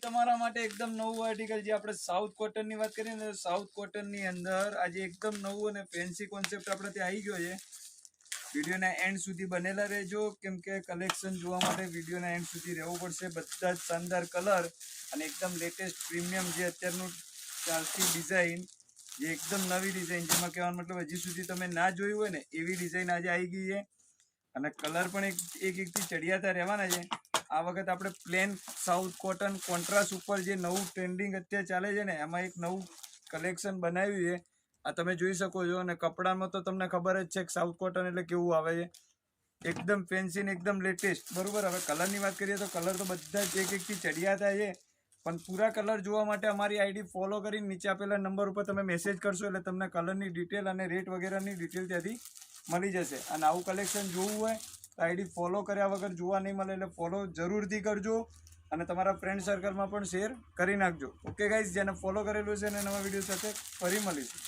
તમારા માટે એકદમ નવું આર્ટિકલ જે આપણે સાઉથ કોટન ની વાત કરીએ ને, સાઉથ કોટન ની અંદર આજે એકદમ નવું અને ફેન્સી કોન્સેપ્ટ આપણે ત્યાં આવી ગયો છે. વિડીયોના એન્ડ સુધી બનેલા રહેજો, કેમ કે કલેક્શન જોવા માટે વિડીયોના એન્ડ સુધી રહેવું પડશે. બધા જ શાનદાર કલર અને એકદમ લેટેસ્ટ પ્રીમિયમ જે અત્યારનું ચાલતી ડિઝાઇન, જે એકદમ નવી ડિઝાઇન, જેમાં કહેવાનો મતલબ હજી સુધી તમે ના જોયું હોય ને એવી ડિઝાઇન આજે આવી ગઈ છે. અને કલર પણ એકથી ચડિયાતા રહેવાના છે. આ વખત આપણે પ્લેન સાઉથ કોટન કોન્ટ્રાસ્ટ ઉપર જે નવું ટ્રેન્ડિંગ અત્યારે ચાલે છે ને, એમાં એક નવું કલેક્શન બનાવ્યું છે. આ તમે જોઈ શકો છો. અને કપડામાં તો તમને ખબર જ છે કે સાઉથ કોટન એટલે કેવું આવે છે, એકદમ ફેન્સી ને એકદમ લેટેસ્ટ. બરોબર. હવે કલરની વાત કરીએ તો કલર તો બધા જ એકથી ચડિયાતા છે. પણ પૂરા કલર જોવા માટે અમારી આઈડી ફોલો કરીને નીચે આપેલા નંબર ઉપર તમે મેસેજ કરશો એટલે તમને કલરની ડિટેલ અને રેટ વગેરેની ડિટેલ ત્યાંથી મળી જશે. અને આવું કલેક્શન જોવું હોય તો આઈડી ફોલો કર્યા વગર જોવા નહીં મળે, એટલે ફોલો જરૂરથી કરજો અને તમારા ફ્રેન્ડ સર્કલમાં પણ શેર કરી નાખજો. ઓકે ગાઈઝ, જેને ફોલો કરેલું છે એને નવા વિડીયો સાથે ફરી મળીશું.